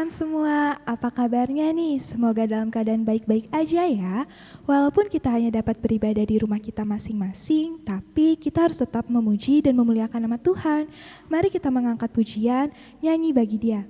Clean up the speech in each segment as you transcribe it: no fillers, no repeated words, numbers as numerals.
teman-teman semua, apa kabarnya nih? Semoga dalam keadaan baik-baik aja ya. Walaupun kita hanya dapat beribadah di rumah kita masing-masing, tapi kita harus tetap memuji dan memuliakan nama Tuhan. Mari kita mengangkat pujian, nyanyi bagi Dia.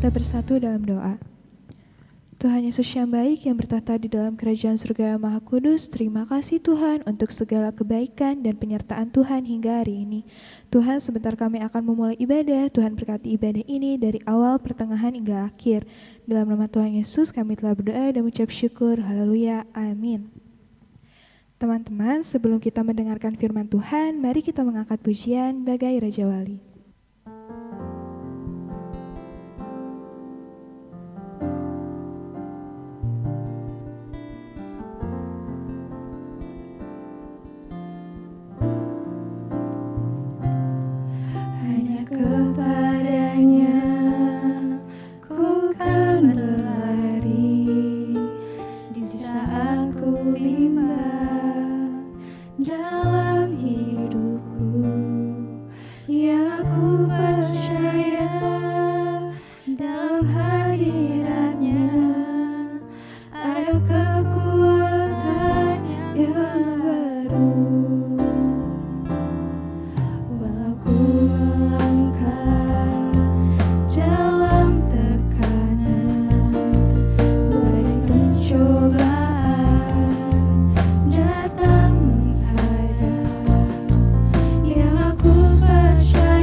Bersatu dalam doa. Tuhan Yesus yang baik yang bertahta di dalam kerajaan surga yang maha kudus, terima kasih Tuhan untuk segala kebaikan dan penyertaan Tuhan hingga hari ini. Tuhan, sebentar kami akan memulai ibadah. Tuhan berkati ibadah ini dari awal, pertengahan hingga akhir. Dalam nama Tuhan Yesus kami telah berdoa dan mengucap syukur. Haleluya. Amin. Teman-teman, sebelum kita mendengarkan firman Tuhan, mari kita mengangkat pujian bagai Raja Wali. Dalam hidupku, ya ku percaya dalam hadiratnya ada kekuatan yang baru. Walau ku melangkah dalam tekanan, badai pencobaan datang menghadap, yang aku percaya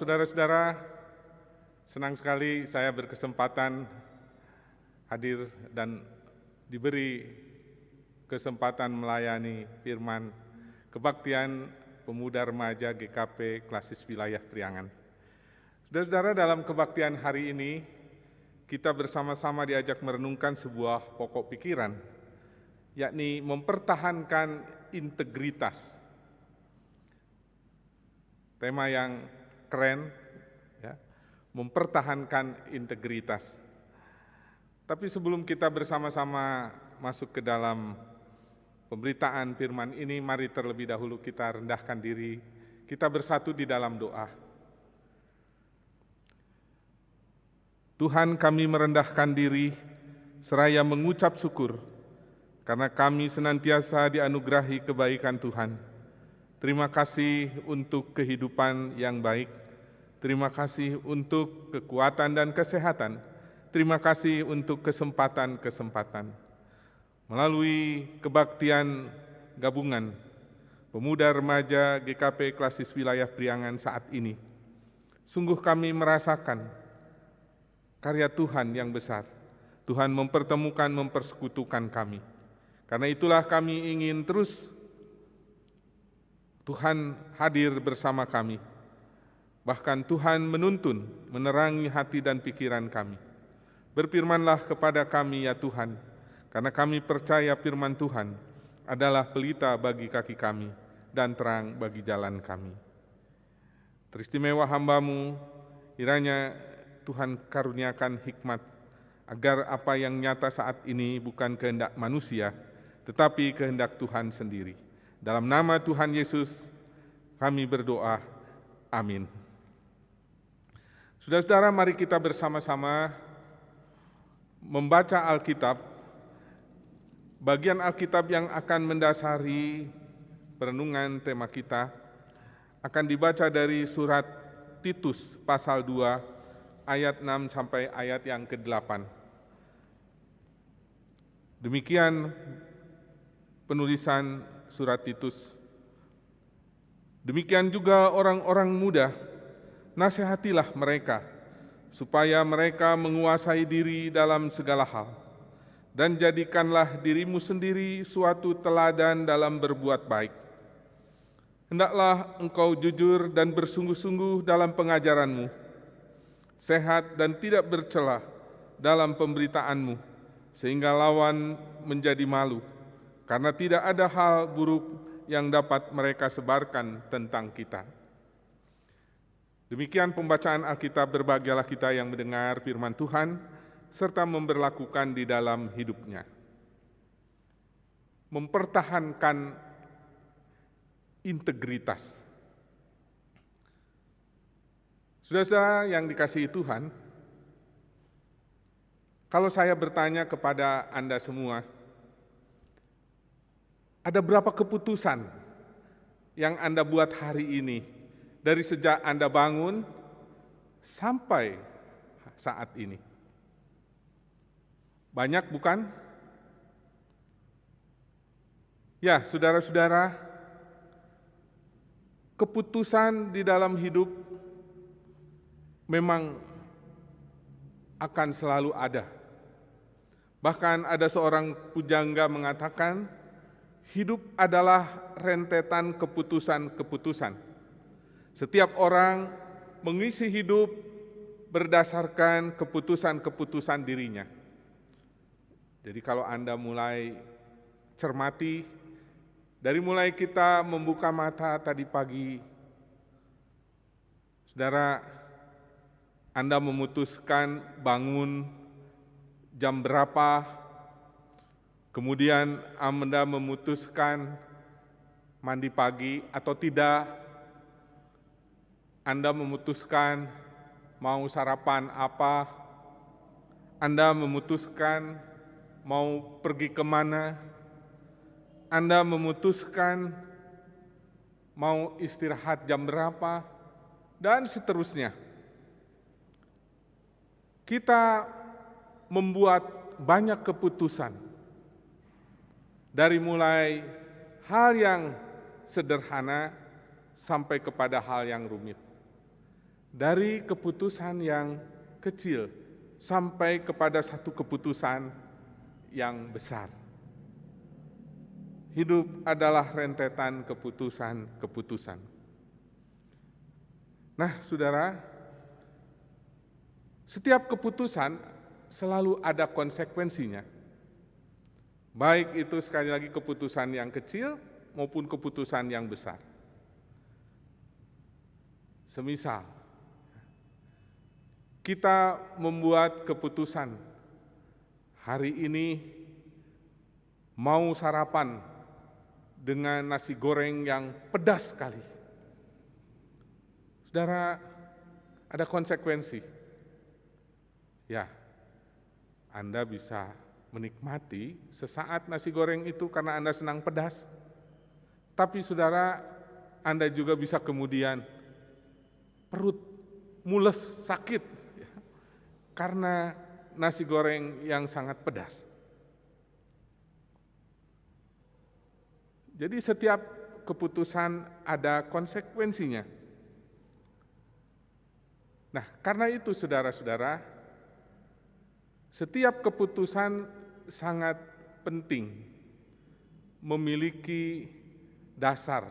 saudara-saudara, senang sekali saya berkesempatan hadir dan diberi kesempatan melayani firman kebaktian pemuda remaja GKP Klasis Wilayah Priangan. Saudara-saudara, dalam kebaktian hari ini, kita bersama-sama diajak merenungkan sebuah pokok pikiran, yakni mempertahankan integritas. Tema yang keren, ya, mempertahankan integritas. Tapi sebelum kita bersama-sama masuk ke dalam pemberitaan firman ini, mari terlebih dahulu kita rendahkan diri, kita bersatu di dalam doa. Tuhan, kami merendahkan diri seraya mengucap syukur karena kami senantiasa dianugerahi kebaikan Tuhan. Terima kasih untuk kehidupan yang baik, terima kasih untuk kekuatan dan kesehatan, terima kasih untuk kesempatan-kesempatan. Melalui kebaktian gabungan pemuda remaja GKP Klasis Wilayah Priangan saat ini, sungguh kami merasakan karya Tuhan yang besar. Tuhan mempertemukan, mempersekutukan kami. Karena itulah kami ingin terus Tuhan hadir bersama kami. Bahkan Tuhan menuntun, menerangi hati dan pikiran kami. Berfirmanlah kepada kami ya Tuhan, karena kami percaya firman Tuhan adalah pelita bagi kaki kami dan terang bagi jalan kami. Teristimewa hamba-Mu, kiranya Tuhan karuniakan hikmat, agar apa yang nyata saat ini bukan kehendak manusia, tetapi kehendak Tuhan sendiri. Dalam nama Tuhan Yesus, kami berdoa. Amin. Saudara-saudara, mari kita bersama-sama membaca Alkitab, bagian Alkitab yang akan mendasari perenungan tema kita, akan dibaca dari surat Titus pasal 2, ayat 6 sampai ayat yang ke-8. Demikian penulisan surat Titus. Demikian juga orang-orang muda, nasihatilah mereka, supaya mereka menguasai diri dalam segala hal, dan jadikanlah dirimu sendiri suatu teladan dalam berbuat baik. Hendaklah engkau jujur dan bersungguh-sungguh dalam pengajaranmu, sehat dan tidak bercela dalam pemberitaanmu, sehingga lawan menjadi malu, karena tidak ada hal buruk yang dapat mereka sebarkan tentang kita. Demikian pembacaan Alkitab. Berbahagialah kita yang mendengar firman Tuhan, serta memberlakukan di dalam hidupnya. Mempertahankan integritas. Saudara-saudara yang dikasihi Tuhan, kalau saya bertanya kepada Anda semua, ada berapa keputusan yang Anda buat hari ini, dari sejak Anda bangun sampai saat ini? Banyak bukan? Ya, saudara-saudara, keputusan di dalam hidup memang akan selalu ada. Bahkan ada seorang pujangga mengatakan, hidup adalah rentetan keputusan-keputusan. Setiap orang mengisi hidup berdasarkan keputusan-keputusan dirinya. Jadi kalau Anda mulai cermati, dari mulai kita membuka mata tadi pagi, saudara, Anda memutuskan bangun jam berapa, kemudian Anda memutuskan mandi pagi atau tidak, Anda memutuskan mau sarapan apa, Anda memutuskan mau pergi kemana, Anda memutuskan mau istirahat jam berapa, dan seterusnya. Kita membuat banyak keputusan, dari mulai hal yang sederhana sampai kepada hal yang rumit. dari keputusan yang kecil sampai kepada satu keputusan yang besar. Hidup adalah rentetan keputusan-keputusan. Nah, saudara, setiap keputusan selalu ada konsekuensinya. Baik itu sekali lagi keputusan yang kecil maupun keputusan yang besar. Semisal, kita membuat keputusan, hari ini mau sarapan dengan nasi goreng yang pedas sekali. Saudara, ada konsekuensi. Ya, Anda bisa menikmati sesaat nasi goreng itu karena Anda senang pedas. Tapi saudara, Anda juga bisa kemudian perut mules, sakit, ya, karena nasi goreng yang sangat pedas. Jadi setiap keputusan ada konsekuensinya. Nah, karena itu saudara-saudara, setiap keputusan sangat penting memiliki dasar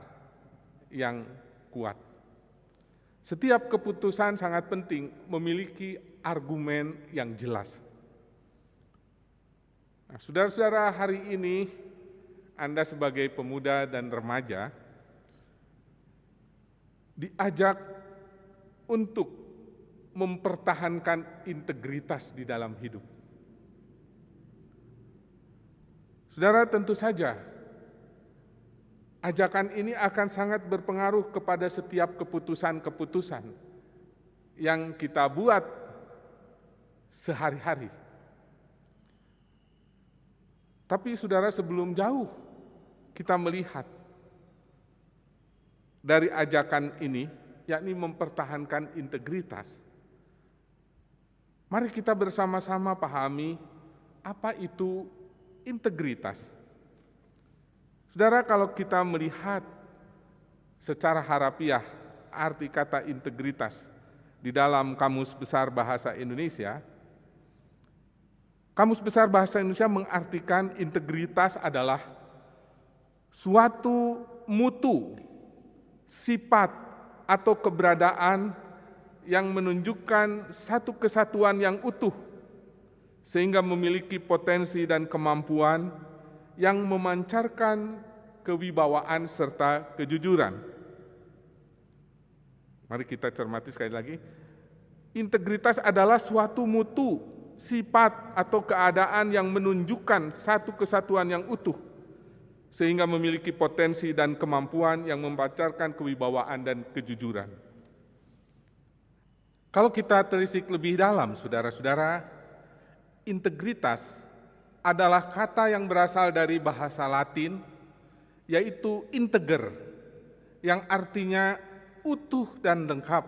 yang kuat. Setiap keputusan sangat penting memiliki argumen yang jelas. Nah, saudara-saudara, hari ini Anda sebagai pemuda dan remaja diajak untuk mempertahankan integritas di dalam hidup. Saudara, tentu saja ajakan ini akan sangat berpengaruh kepada setiap keputusan-keputusan yang kita buat sehari-hari. Tapi saudara, sebelum jauh kita melihat dari ajakan ini, yakni mempertahankan integritas, mari kita bersama-sama pahami apa itu integritas. Saudara, kalau kita melihat secara harafiah arti kata integritas di dalam Kamus Besar Bahasa Indonesia, Kamus Besar Bahasa Indonesia mengartikan integritas adalah suatu mutu, sifat, atau keberadaan yang menunjukkan satu kesatuan yang utuh, sehingga memiliki potensi dan kemampuan yang memancarkan kewibawaan serta kejujuran. Mari kita cermati sekali lagi. Integritas adalah suatu mutu, sifat, atau keadaan yang menunjukkan satu kesatuan yang utuh, sehingga memiliki potensi dan kemampuan yang memancarkan kewibawaan dan kejujuran. Kalau kita telisik lebih dalam, saudara-saudara, integritas adalah kata yang berasal dari bahasa Latin, yaitu integer, yang artinya utuh dan lengkap.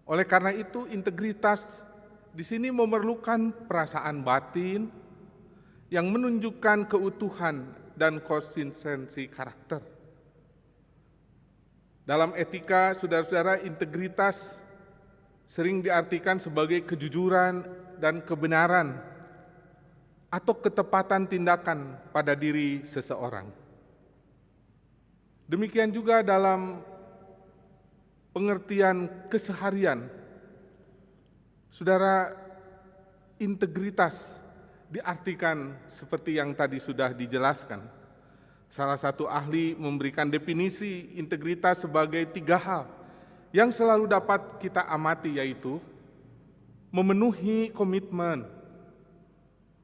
Oleh karena itu, integritas di sini memerlukan perasaan batin yang menunjukkan keutuhan dan konsistensi karakter. Dalam etika, saudara-saudara, integritas sering diartikan sebagai kejujuran dan kebenaran atau ketepatan tindakan pada diri seseorang. Demikian juga dalam pengertian keseharian, saudara, integritas diartikan seperti yang tadi sudah dijelaskan. Salah satu ahli memberikan definisi integritas sebagai 3 hal yang selalu dapat kita amati, yaitu memenuhi komitmen,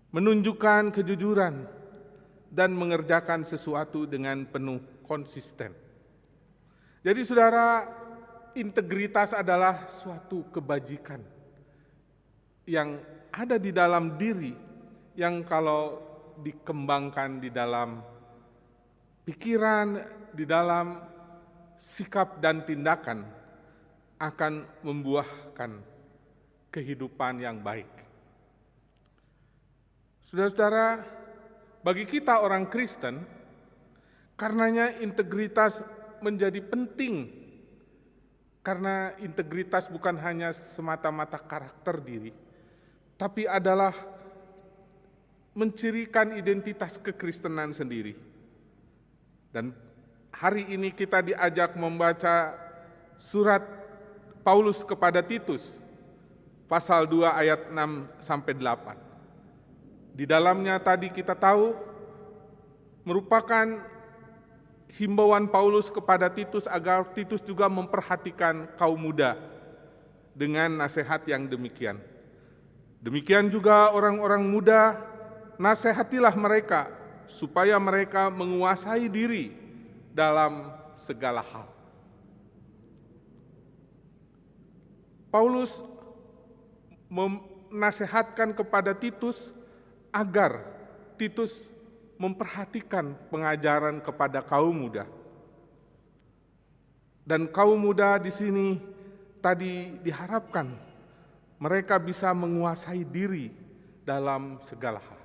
menunjukkan kejujuran, dan mengerjakan sesuatu dengan penuh konsisten. Jadi saudara, integritas adalah suatu kebajikan yang ada di dalam diri, yang kalau dikembangkan di dalam pikiran, di dalam sikap dan tindakan, akan membuahkan kehidupan yang baik. Saudara-saudara, bagi kita orang Kristen, karenanya integritas menjadi penting Karena integritas bukan hanya semata-mata karakter diri, tapi adalah mencirikan identitas kekristenan sendiri. Dan hari ini kita diajak membaca surat Paulus kepada Titus, pasal 2 ayat 6-8. Di dalamnya tadi kita tahu merupakan himbauan Paulus kepada Titus agar Titus juga memperhatikan kaum muda dengan nasihat yang demikian. Demikian juga orang-orang muda, nasihatilah mereka supaya mereka menguasai diri dalam segala hal. Paulus menasihatkan kepada Titus agar Titus memperhatikan pengajaran kepada kaum muda. Dan kaum muda di sini tadi diharapkan mereka bisa menguasai diri dalam segala hal.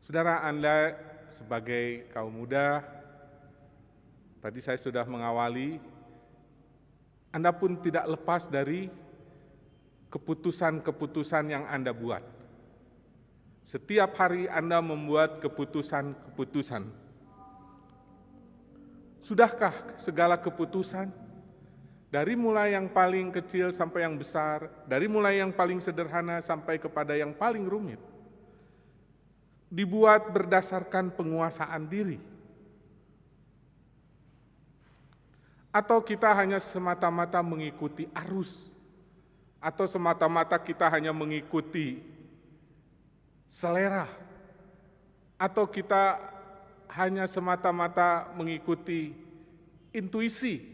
Saudara, Anda sebagai kaum muda, tadi saya sudah mengawali, Anda pun tidak lepas dari keputusan-keputusan yang Anda buat. Setiap hari Anda membuat keputusan-keputusan. Sudahkah segala keputusan, dari mulai yang paling kecil sampai yang besar, dari mulai yang paling sederhana sampai kepada yang paling rumit, dibuat berdasarkan penguasaan diri? Atau kita hanya semata-mata mengikuti arus, atau semata-mata kita hanya mengikuti selera, atau kita hanya semata-mata mengikuti intuisi.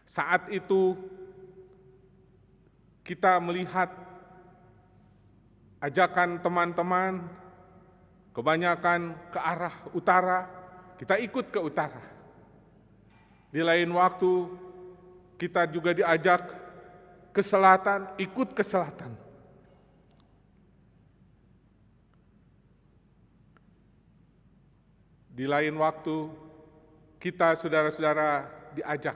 Saat itu kita melihat ajakan teman-teman kebanyakan ke arah utara, kita ikut ke utara. Di lain waktu kita juga diajak ke selatan, ikut ke selatan. Di lain waktu, kita saudara-saudara diajak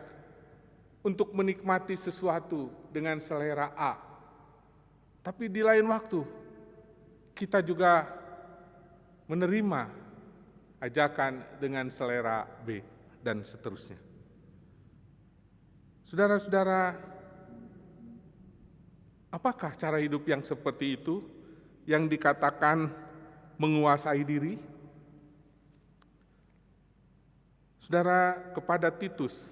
untuk menikmati sesuatu dengan selera A. Tapi di lain waktu, kita juga menerima ajakan dengan selera B, dan seterusnya. Saudara-saudara, apakah cara hidup yang seperti itu yang dikatakan menguasai diri? Saudara, kepada Titus,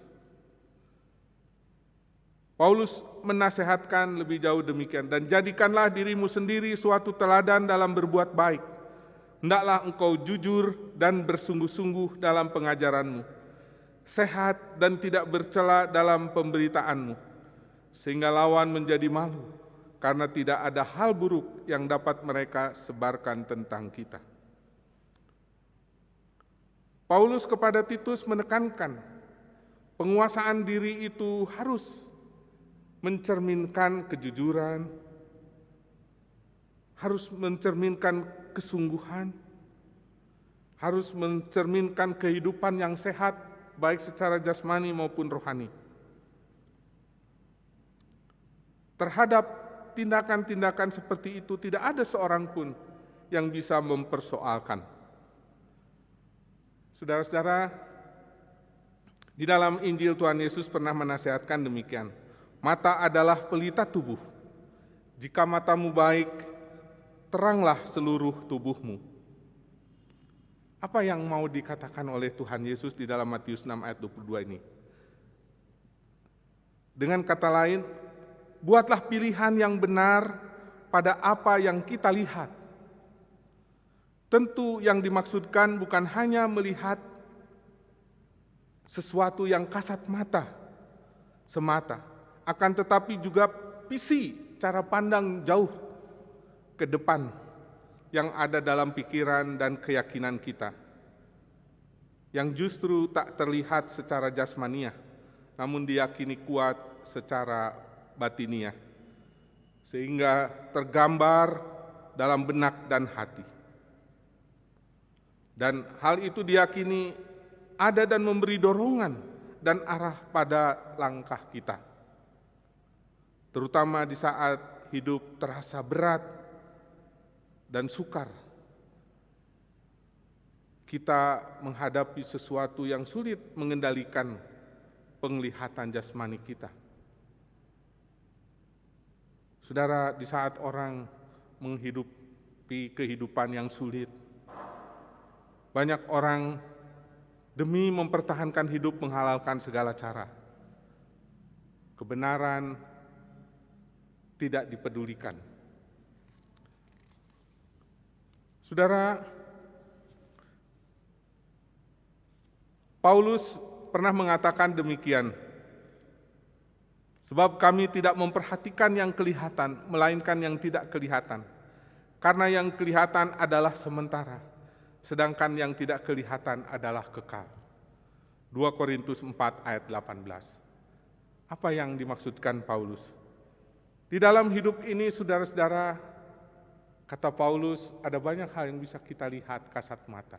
Paulus menasehatkan lebih jauh demikian, dan jadikanlah dirimu sendiri suatu teladan dalam berbuat baik. Hendaklah engkau jujur dan bersungguh-sungguh dalam pengajaranmu, sehat dan tidak bercela dalam pemberitaanmu, sehingga lawan menjadi malu, karena tidak ada hal buruk yang dapat mereka sebarkan tentang kita. Paulus kepada Titus menekankan penguasaan diri itu harus mencerminkan kejujuran, harus mencerminkan kesungguhan, harus mencerminkan kehidupan yang sehat, baik secara jasmani maupun rohani. Terhadap tindakan-tindakan seperti itu tidak ada seorang pun yang bisa mempersoalkan. Saudara-saudara, di dalam Injil Tuhan Yesus pernah menasihatkan demikian, mata adalah pelita tubuh. Jika matamu baik, teranglah seluruh tubuhmu. Apa yang mau dikatakan oleh Tuhan Yesus di dalam Matius 6 ayat 22 ini? Dengan kata lain, buatlah pilihan yang benar pada apa yang kita lihat. Tentu yang dimaksudkan bukan hanya melihat sesuatu yang kasat mata semata, akan tetapi juga visi, cara pandang jauh ke depan yang ada dalam pikiran dan keyakinan kita, yang justru tak terlihat secara jasmaniah, namun diyakini kuat secara batiniah, sehingga tergambar dalam benak dan hati. Dan hal itu diyakini ada dan memberi dorongan dan arah pada langkah kita. Terutama di saat hidup terasa berat dan sukar. Kita menghadapi sesuatu yang sulit mengendalikan penglihatan jasmani kita. Saudara, di saat orang menghidupi kehidupan yang sulit, banyak orang demi mempertahankan hidup menghalalkan segala cara. Kebenaran tidak dipedulikan. Saudara, Paulus pernah mengatakan demikian, sebab kami tidak memperhatikan yang kelihatan, melainkan yang tidak kelihatan. Karena yang kelihatan adalah sementara, sedangkan yang tidak kelihatan adalah kekal. 2 Korintus 4 ayat 18. Apa yang dimaksudkan Paulus? Di dalam hidup ini, saudara-saudara, kata Paulus, ada banyak hal yang bisa kita lihat kasat mata.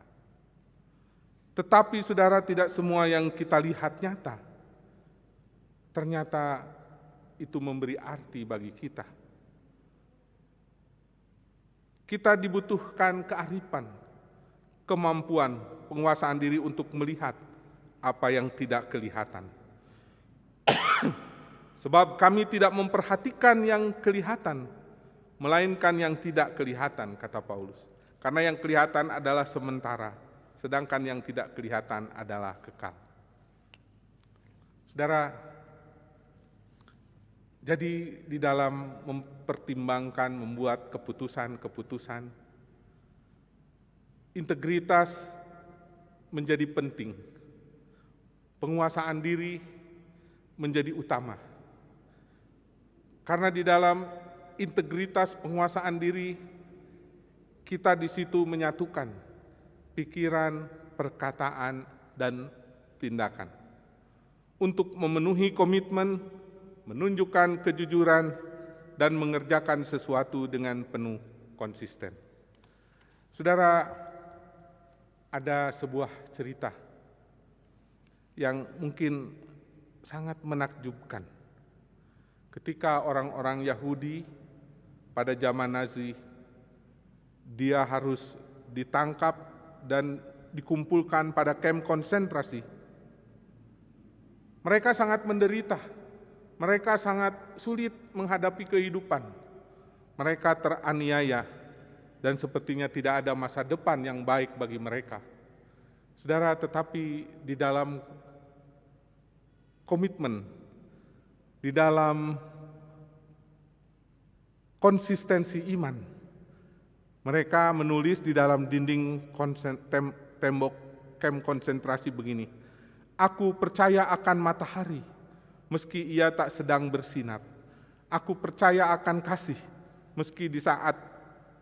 Tetapi saudara, tidak semua yang kita lihat nyata, ternyata itu memberi arti bagi kita. Kita dibutuhkan kearifan, kemampuan, penguasaan diri untuk melihat apa yang tidak kelihatan. Sebab kami tidak memperhatikan yang kelihatan, melainkan yang tidak kelihatan, kata Paulus. Karena yang kelihatan adalah sementara, sedangkan yang tidak kelihatan adalah kekal. Saudara, jadi di dalam mempertimbangkan, membuat keputusan-keputusan, integritas menjadi penting. Penguasaan diri menjadi utama. Karena di dalam integritas penguasaan diri, kita di situ menyatukan pikiran, perkataan, dan tindakan. Untuk memenuhi komitmen, menunjukkan kejujuran, dan mengerjakan sesuatu dengan penuh konsisten. Saudara, ada sebuah cerita yang mungkin sangat menakjubkan. Ketika orang-orang Yahudi pada zaman Nazi, dia harus ditangkap dan dikumpulkan pada kamp konsentrasi. Mereka sangat menderita, mereka sangat sulit menghadapi kehidupan. Mereka teraniaya dan sepertinya tidak ada masa depan yang baik bagi mereka. Saudara, tetapi di dalam komitmen, di dalam konsistensi iman, mereka menulis di dalam dinding tembok kamp konsentrasi begini, "Aku percaya akan matahari, meski ia tak sedang bersinar. Aku percaya akan kasih, meski di saat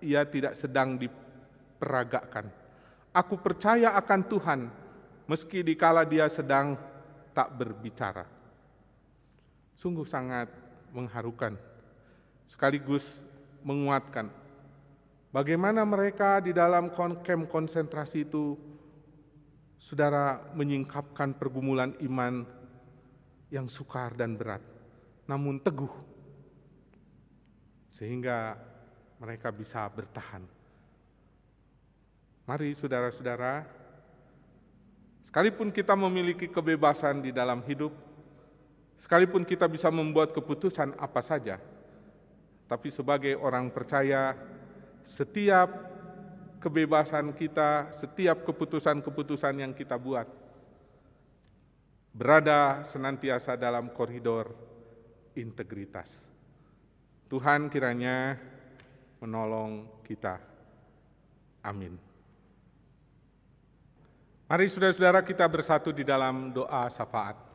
ia tidak sedang diperagakan. Aku percaya akan Tuhan, meski dikala dia sedang tak berbicara." Sungguh sangat mengharukan, sekaligus menguatkan. Bagaimana mereka di dalam kamp konsentrasi itu, saudara, menyingkapkan pergumulan iman yang sukar dan berat, namun teguh, sehingga mereka bisa bertahan. Mari saudara-saudara, sekalipun kita memiliki kebebasan di dalam hidup, sekalipun kita bisa membuat keputusan apa saja, tapi sebagai orang percaya, setiap kebebasan kita, setiap keputusan-keputusan yang kita buat, berada senantiasa dalam koridor integritas. Tuhan kiranya menolong kita. Amin. Mari saudara-saudara kita bersatu di dalam doa syafaat.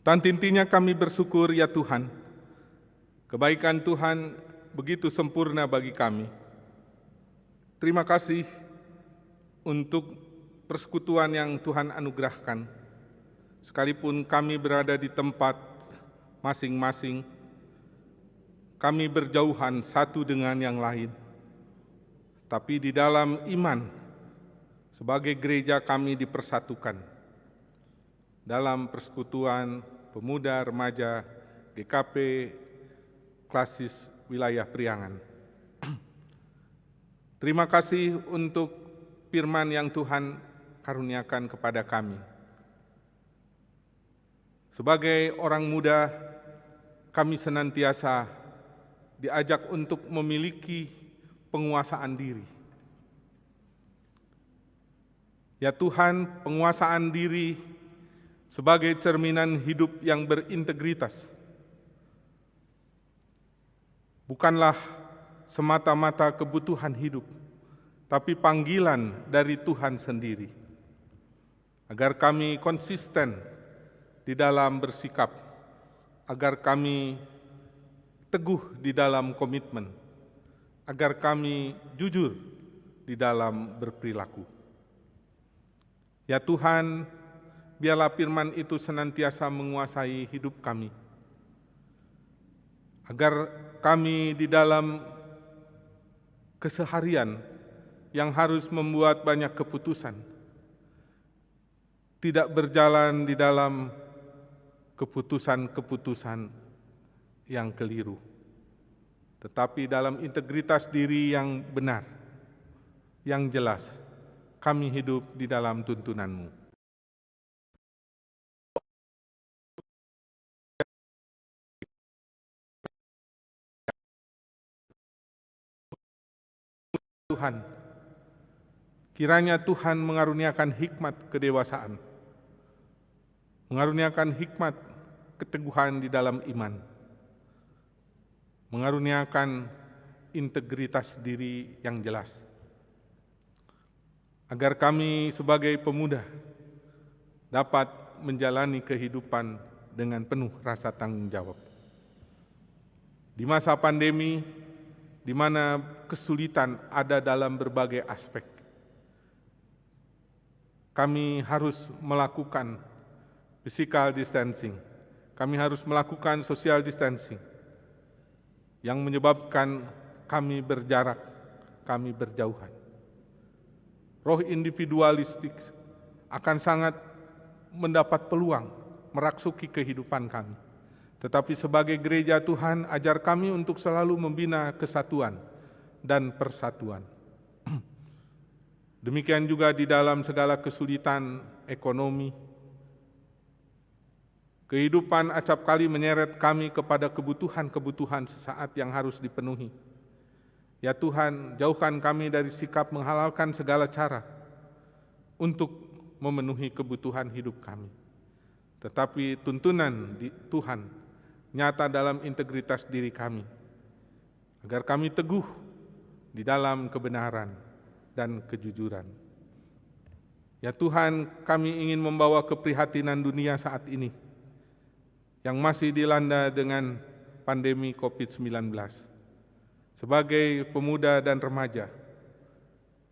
Tantintinya kami bersyukur ya Tuhan, kebaikan Tuhan begitu sempurna bagi kami. Terima kasih untuk persekutuan yang Tuhan anugerahkan. Sekalipun kami berada di tempat masing-masing, kami berjauhan satu dengan yang lain. Tapi di dalam iman, sebagai gereja kami dipersatukan dalam persekutuan pemuda remaja GKP Klasis Wilayah Priangan. Terima kasih untuk firman yang Tuhan karuniakan kepada kami. Sebagai orang muda, kami senantiasa diajak untuk memiliki penguasaan diri. Ya Tuhan, penguasaan diri sebagai cerminan hidup yang berintegritas bukanlah semata-mata kebutuhan hidup, tapi panggilan dari Tuhan sendiri, agar kami konsisten di dalam bersikap, agar kami teguh di dalam komitmen, agar kami jujur di dalam berperilaku. Ya Tuhan, biarlah firman itu senantiasa menguasai hidup kami, agar kami di dalam keseharian yang harus membuat banyak keputusan, tidak berjalan di dalam keputusan-keputusan yang keliru, tetapi dalam integritas diri yang benar, yang jelas, kami hidup di dalam tuntunan-Mu. Tuhan, kiranya Tuhan mengaruniakan hikmat kedewasaan, mengaruniakan hikmat keteguhan di dalam iman, mengaruniakan integritas diri yang jelas, agar kami sebagai pemuda dapat menjalani kehidupan dengan penuh rasa tanggung jawab. Di masa pandemi, di mana kesulitan ada dalam berbagai aspek, kami harus melakukan physical distancing, kami harus melakukan social distancing, yang menyebabkan kami berjarak, kami berjauhan. Roh individualistik akan sangat mendapat peluang merasuki kehidupan kami. Tetapi sebagai gereja Tuhan, ajar kami untuk selalu membina kesatuan dan persatuan. Demikian juga di dalam segala kesulitan ekonomi, kehidupan acap kali menyeret kami kepada kebutuhan-kebutuhan sesaat yang harus dipenuhi. Ya Tuhan, jauhkan kami dari sikap menghalalkan segala cara untuk memenuhi kebutuhan hidup kami. Tetapi tuntunan di Tuhan nyata dalam integritas diri kami, agar kami teguh di dalam kebenaran dan kejujuran. Ya Tuhan, kami ingin membawa keprihatinan dunia saat ini yang masih dilanda dengan pandemi COVID-19. Sebagai pemuda dan remaja,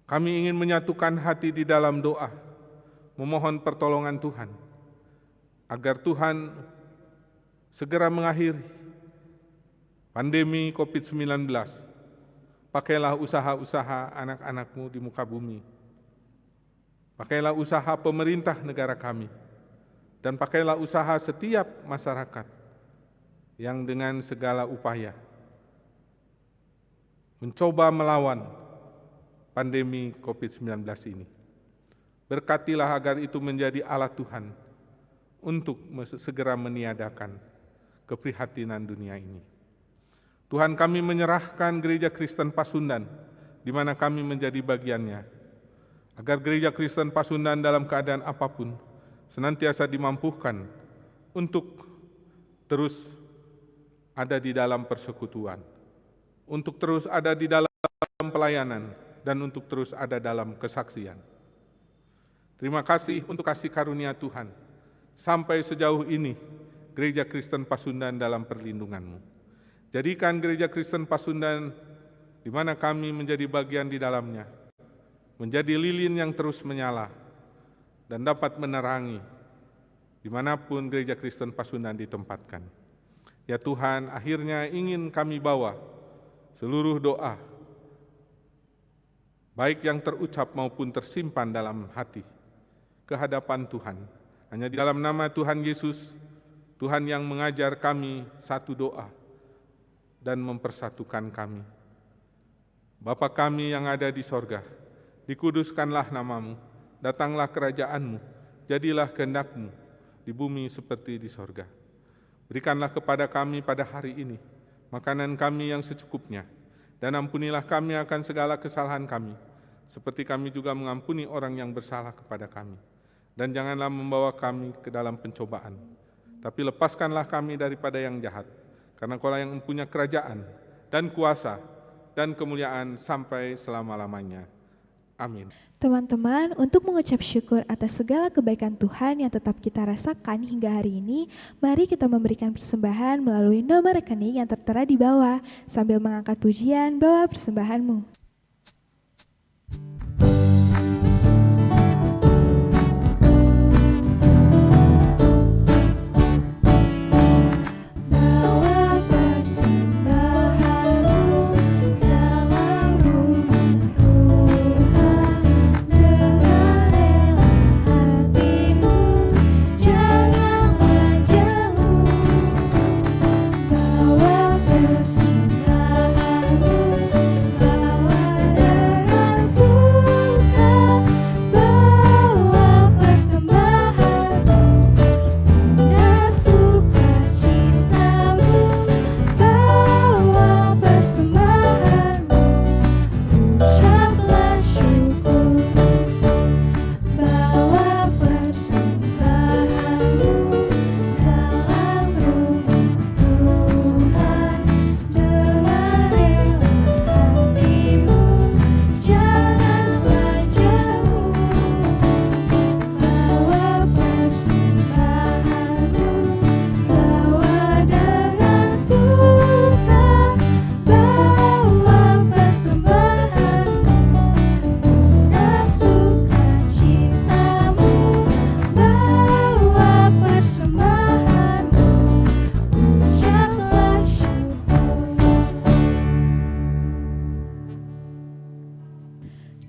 kami ingin menyatukan hati di dalam doa, memohon pertolongan Tuhan, agar Tuhan segera mengakhiri pandemi COVID-19. Pakailah usaha-usaha anak-anak-Mu di muka bumi. Pakailah usaha pemerintah negara kami, dan pakailah usaha setiap masyarakat yang dengan segala upaya mencoba melawan pandemi COVID-19 ini. Berkatilah agar itu menjadi alat Tuhan untuk segera meniadakan keprihatinan dunia ini. Tuhan, kami menyerahkan Gereja Kristen Pasundan, di mana kami menjadi bagiannya, agar Gereja Kristen Pasundan dalam keadaan apapun senantiasa dimampukan untuk terus ada di dalam persekutuan, untuk terus ada di dalam pelayanan, dan untuk terus ada dalam kesaksian. Terima kasih untuk kasih karunia Tuhan, sampai sejauh ini Gereja Kristen Pasundan dalam perlindungan-Mu. Jadikan Gereja Kristen Pasundan, di mana kami menjadi bagian di dalamnya, menjadi lilin yang terus menyala, dan dapat menerangi dimanapun Gereja Kristen Pasundan ditempatkan. Ya Tuhan, akhirnya ingin kami bawa seluruh doa baik yang terucap maupun tersimpan dalam hati, ke hadapan Tuhan. Hanya di dalam nama Tuhan Yesus, Tuhan yang mengajar kami satu doa dan mempersatukan kami. Bapa kami yang ada di sorga, dikuduskanlah namamu, datanglah kerajaanmu, jadilah kehendak-Mu di bumi seperti di sorga. Berikanlah kepada kami pada hari ini makanan kami yang secukupnya, dan ampunilah kami akan segala kesalahan kami, seperti kami juga mengampuni orang yang bersalah kepada kami. Dan janganlah membawa kami ke dalam pencobaan, tapi lepaskanlah kami daripada yang jahat, karena Kaulah yang mempunyai kerajaan dan kuasa dan kemuliaan sampai selama-lamanya. Amin. Teman-teman, untuk mengucap syukur atas segala kebaikan Tuhan yang tetap kita rasakan hingga hari ini, mari kita memberikan persembahan melalui nomor rekening yang tertera di bawah. Sambil mengangkat pujian, bawa persembahanmu.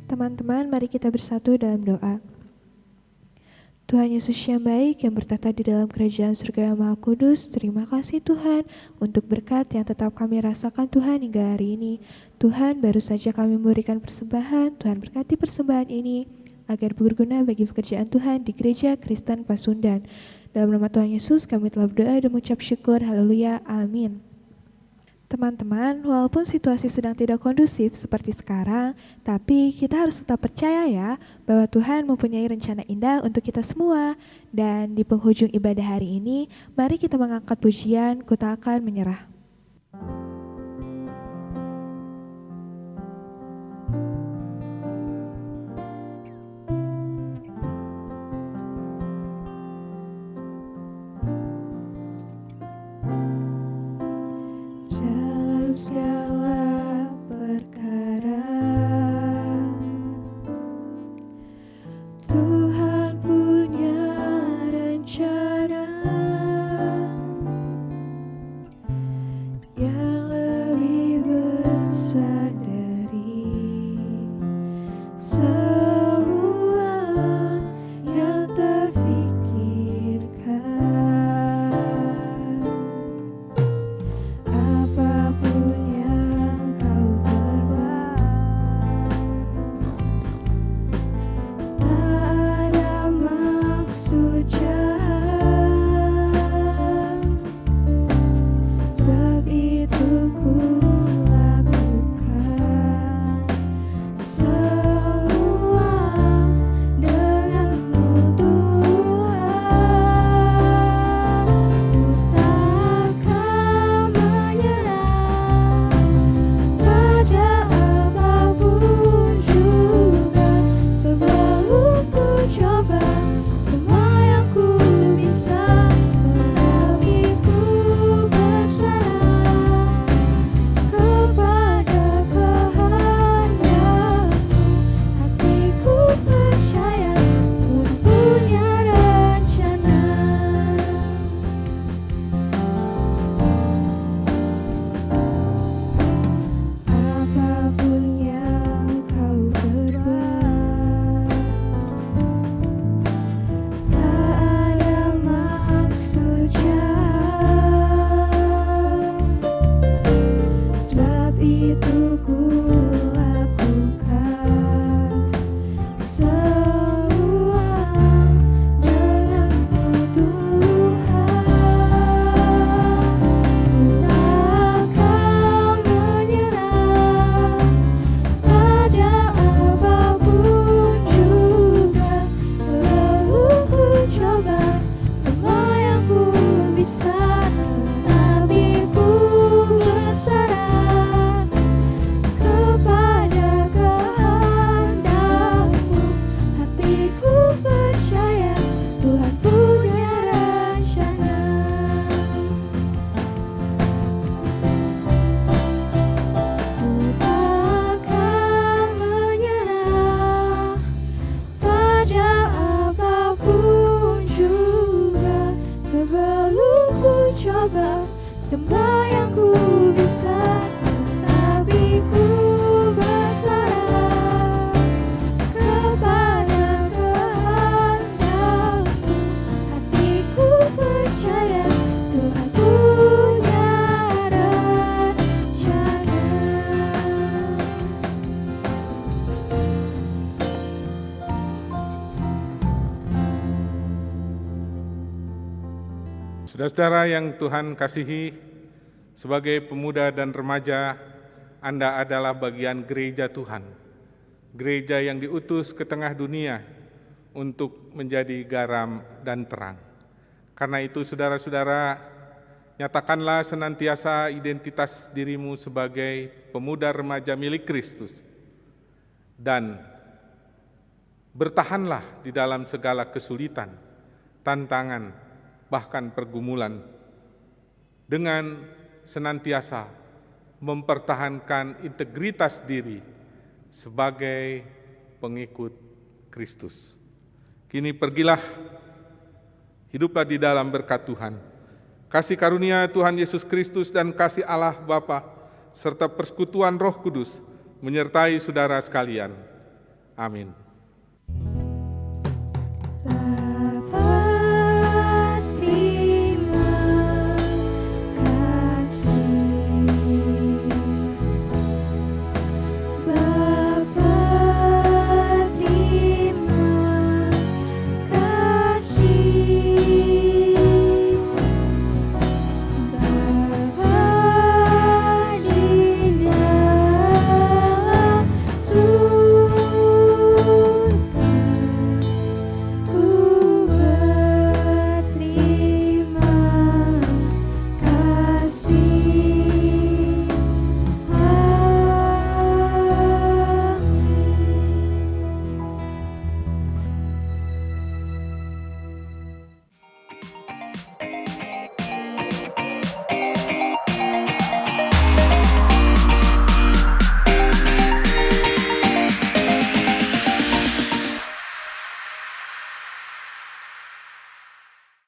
Teman-teman, mari kita bersatu dalam doa. Tuhan Yesus yang baik, yang bertata di dalam kerajaan surga yang maha kudus, terima kasih Tuhan untuk berkat yang tetap kami rasakan Tuhan hingga hari ini. Tuhan, baru saja kami memberikan persembahan, Tuhan berkati persembahan ini agar berguna bagi pekerjaan Tuhan di Gereja Kristen Pasundan. Dalam nama Tuhan Yesus kami telah berdoa dan mengucap syukur, haleluya, amin. Teman-teman, walaupun situasi sedang tidak kondusif seperti sekarang, tapi kita harus tetap percaya ya bahwa Tuhan mempunyai rencana indah untuk kita semua. Dan di penghujung ibadah hari ini, mari kita mengangkat pujian, Ku Tak Akan Menyerah. Segala perkara Tuhan punya rencana sembahyangku bisa, nabiku berserah kepada kehendak-Mu. Hatiku percaya Tuhan punya rencana. Saudara-saudara yang Tuhan kasihi, sebagai pemuda dan remaja, Anda adalah bagian gereja Tuhan, gereja yang diutus ke tengah dunia untuk menjadi garam dan terang. Karena itu, saudara-saudara, nyatakanlah senantiasa identitas dirimu sebagai pemuda remaja milik Kristus, dan bertahanlah di dalam segala kesulitan, tantangan, bahkan pergumulan, dengan senantiasa mempertahankan integritas diri sebagai pengikut Kristus. Kini pergilah, hiduplah di dalam berkat Tuhan. Kasih karunia Tuhan Yesus Kristus dan kasih Allah Bapa serta persekutuan Roh Kudus menyertai saudara sekalian. Amin.